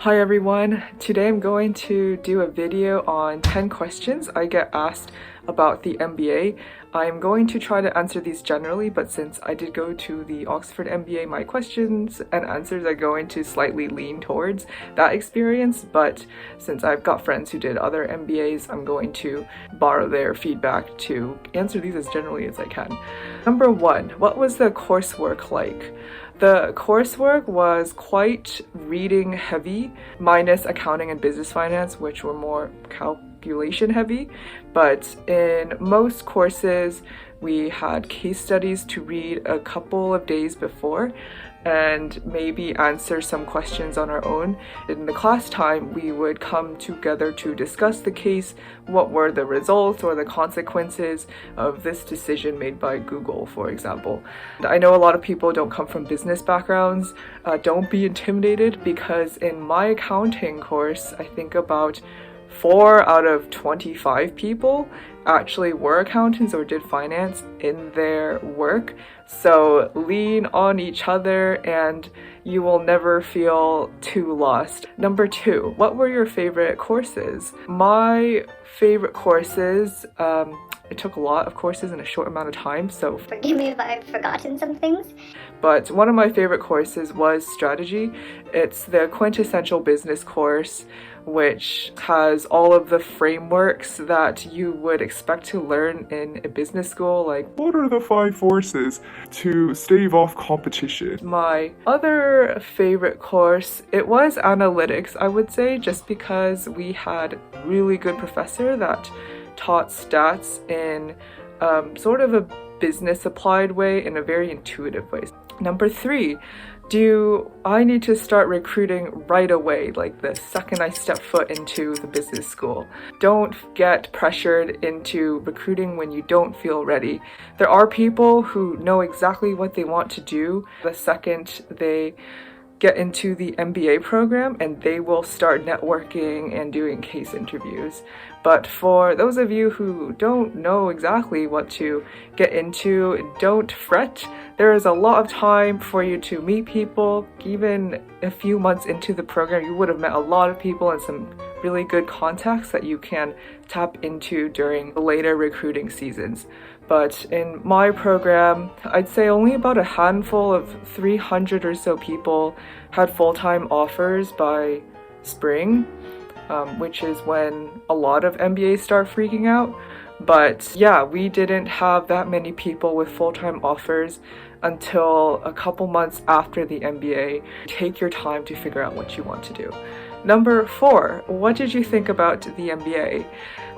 Hi everyone, today I'm going to do a video on 10 questions I get asked about the MBA. I'm going to try to answer these generally, but since I did go to the Oxford MBA, my questions and answers are going to slightly lean towards that experience, but since I've got friends who did other MBAs, I'm going to borrow their feedback to answer these as generally as I can. Number 1, what was the coursework like? The coursework was quite reading heavy, minus accounting and business finance, which were more calculation heavy. But in most courses, we had case studies to read a couple of days before and maybe answer some questions on our own. In the class time, we would come together to discuss the case, what were the results or the consequences of this decision made by Google, for example. I know a lot of people don't come from business backgrounds. Don't be intimidated, because in my accounting course, I think about 4 out of 25 people actually were accountants or did finance in their work. So lean on each other and you will never feel too lost. Number 2, what were your favorite courses? My favorite courses, I took a lot of courses in a short amount of time, so forgive me if I've forgotten some things. But one of my favorite courses was strategy. It's the quintessential business course, which has all of the frameworks that you would expect to learn in a business school, like what are the 5 forces to stave off competition. My other favorite course, it was analytics, I would say, just because we had a really good professor that taught stats in sort of a business applied way, in a very intuitive way. Number 3, do I need to start recruiting right away, like the second I step foot into the business school? Don't get pressured into recruiting when you don't feel ready. There are people who know exactly what they want to do the second they get into the MBA program, and they will start networking and doing case interviews. But for those of you who don't know exactly what to get into, don't fret. There is a lot of time for you to meet people. Even a few months into the program, you would have met a lot of people and some really good contacts that you can tap into during the later recruiting seasons. But in my program, I'd say only about a handful of 300 or so people had full-time offers by spring, which is when a lot of MBAs start freaking out. But yeah, we didn't have that many people with full-time offers until a couple months after the MBA. Take your time to figure out what you want to do. Number 4, what did you think about the MBA?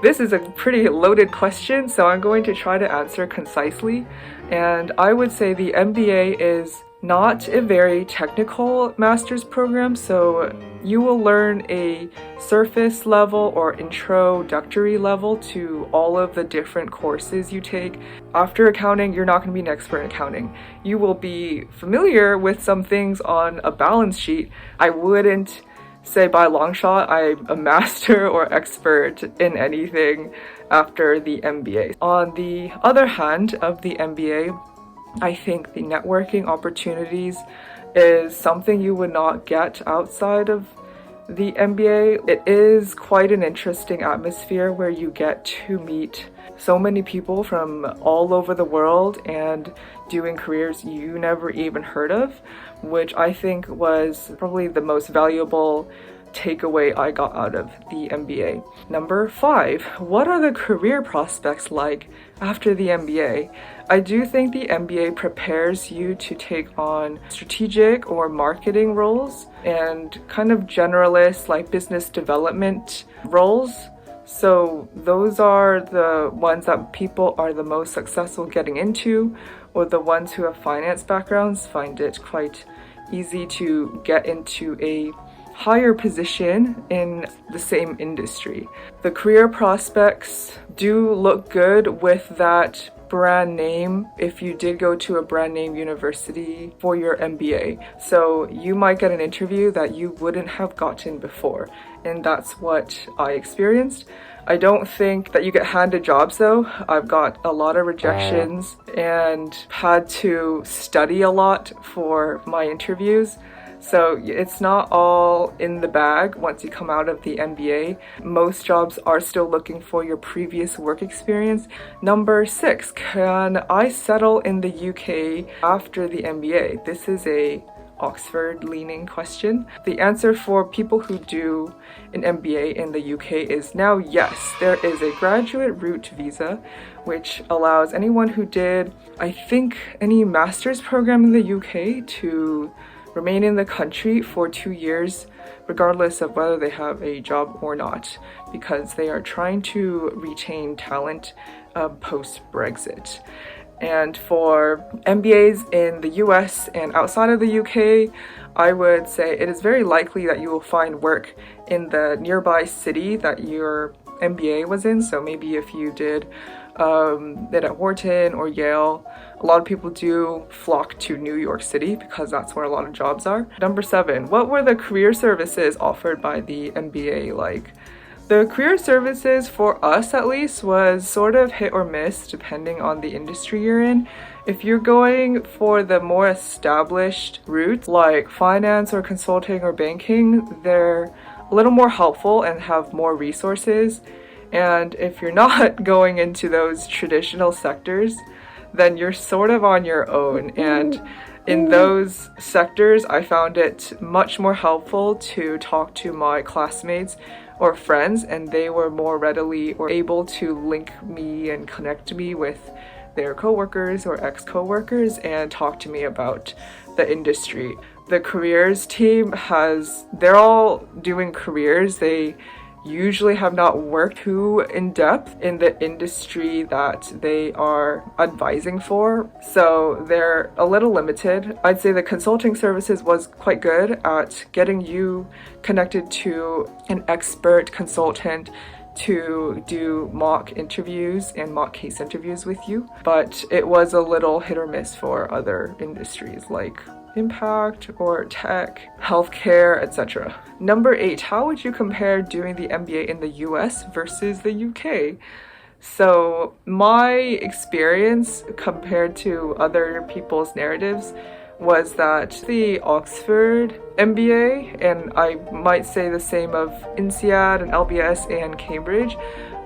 This is a pretty loaded question, so I'm going to try to answer concisely. And I would say the MBA is not a very technical master's program, so you will learn a surface level or introductory level to all of the different courses you take. After accounting, you're not going to be an expert in accounting. You will be familiar with some things on a balance sheet. I wouldn't say by a long shot I'm a master or expert in anything after the MBA. On the other hand of the MBA, I think the networking opportunities is something you would not get outside of the MBA. It is quite an interesting atmosphere where you get to meet so many people from all over the world and doing careers you never even heard of, which I think was probably the most valuable takeaway I got out of the MBA. Number 5, what are the career prospects like after the MBA? I do think the MBA prepares you to take on strategic or marketing roles and kind of generalist like business development roles. So those are the ones that people are the most successful getting into, or the ones who have finance backgrounds find it quite easy to get into a higher position in the same industry. The career prospects do look good with that brand name if you did go to a brand name university for your MBA. So you might get an interview that you wouldn't have gotten before, and that's what I experienced. I don't think that you get handed jobs though. I've got a lot of rejections and had to study a lot for my interviews. So it's not all in the bag once you come out of the MBA. Most jobs are still looking for your previous work experience. Number 6, can I settle in the UK after the MBA? This is a Oxford-leaning question. The answer for people who do an MBA in the UK is now yes. There is a graduate route visa which allows anyone who did, I think, any master's program in the UK to remain in the country for 2 years, regardless of whether they have a job or not, because they are trying to retain talent post-Brexit. And for MBAs in the US and outside of the UK, I would say it is very likely that you will find work in the nearby city that your MBA was in. So maybe if you did it at Wharton or Yale, a lot of people do flock to New York City because that's where a lot of jobs are. Number 7, what were the career services offered by the MBA like? The career services, for us at least, was sort of hit or miss depending on the industry you're in. If you're going for the more established routes like finance or consulting or banking, they're a little more helpful and have more resources. And if you're not going into those traditional sectors, then you're sort of on your own. And in those sectors, I found it much more helpful to talk to my classmates or friends, and they were more readily or able to link me and connect me with their coworkers or ex-coworkers and talk to me about the industry. The careers team they're all doing careers. They usually have not worked too in depth in the industry that they are advising for, so they're a little limited. I'd say the consulting services was quite good at getting you connected to an expert consultant to do mock interviews and mock case interviews with you, but it was a little hit or miss for other industries like impact or tech, healthcare, etc. Number 8, how would you compare doing the MBA in the US versus the UK? So my experience compared to other people's narratives was that the Oxford MBA, and I might say the same of INSEAD and LBS and Cambridge,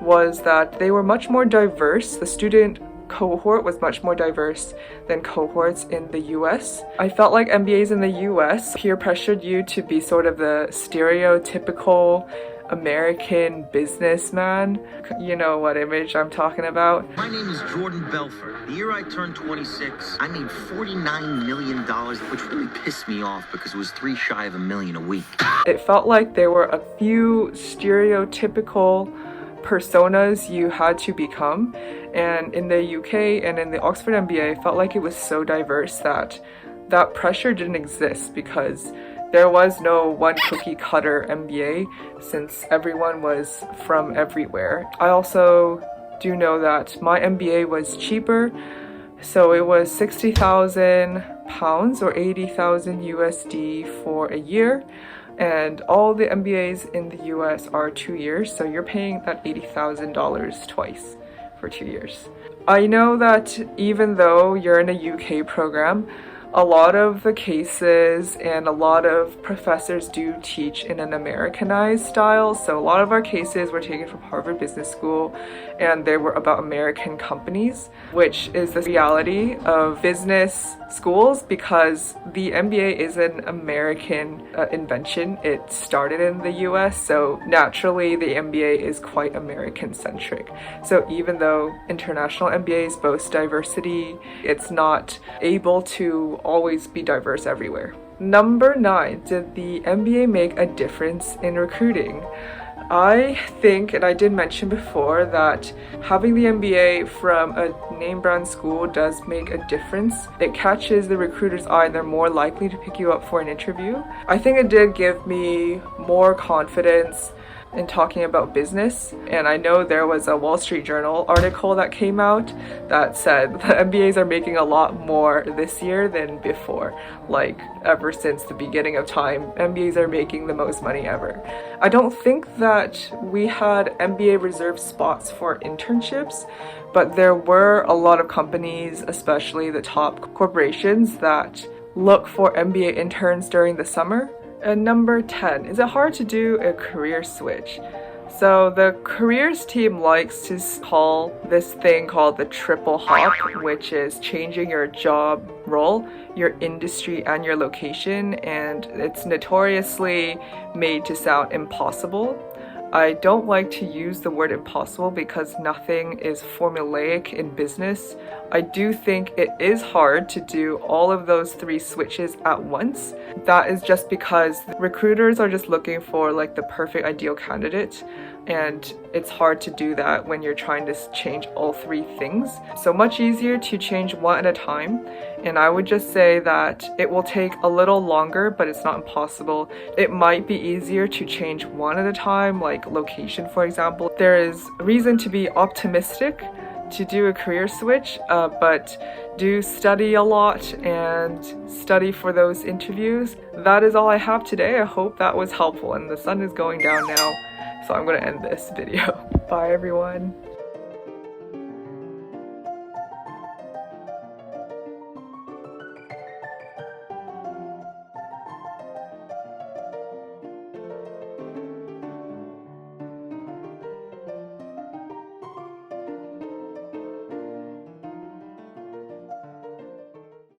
was that they were much more diverse. The student cohort was much more diverse than cohorts in the US. I felt like MBAs in the US peer pressured you to be sort of the stereotypical American businessman. You know what image I'm talking about. My name is Jordan Belfort. The year I turned 26, I made $49 million, which really pissed me off because it was 3 shy of $1 million a week. It felt like there were a few stereotypical personas you had to become, and in the UK and in the Oxford MBA, I felt like it was so diverse that that pressure didn't exist because there was no one cookie cutter MBA since everyone was from everywhere. I also do know that my MBA was cheaper, so it was £60,000 or 80,000 USD for a year. And all the MBAs in the US are 2 years, so you're paying that $80,000 twice for 2 years. I know that even though you're in a UK program, a lot of the cases and a lot of professors do teach in an Americanized style. So a lot of our cases were taken from Harvard Business School and they were about American companies, which is the reality of business schools because the MBA is an American invention. It started in the US, so naturally the MBA is quite American-centric. So even though international MBAs boast diversity, it's not able to always be diverse everywhere. Number 9, did the MBA make a difference in recruiting? I think, and I did mention before, that having the MBA from a name brand school does make a difference. It catches the recruiter's eye and they're more likely to pick you up for an interview. I think it did give me more confidence in talking about business, and I know there was a Wall Street Journal article that came out that said the MBAs are making a lot more this year than before. Like ever since the beginning of time, MBAs are making the most money ever. I don't think that we had MBA reserved spots for internships, but there were a lot of companies, especially the top corporations, that look for MBA interns during the summer. And number 10, is it hard to do a career switch? So the careers team likes to call this thing called the triple hop, which is changing your job role, your industry, and your location, and it's notoriously made to sound impossible. I don't like to use the word impossible because nothing is formulaic in business. I do think it is hard to do all of those 3 switches at once. That is just because recruiters are just looking for like the perfect ideal candidate, and it's hard to do that when you're trying to change all 3 things. So much easier to change one at a time. And I would just say that it will take a little longer, but it's not impossible. It might be easier to change one at a time, like location, for example. There is reason to be optimistic to do a career switch, but do study a lot and study for those interviews. That is all I have today. I hope that was helpful, and the sun is going down now, so I'm going to end this video. Bye everyone.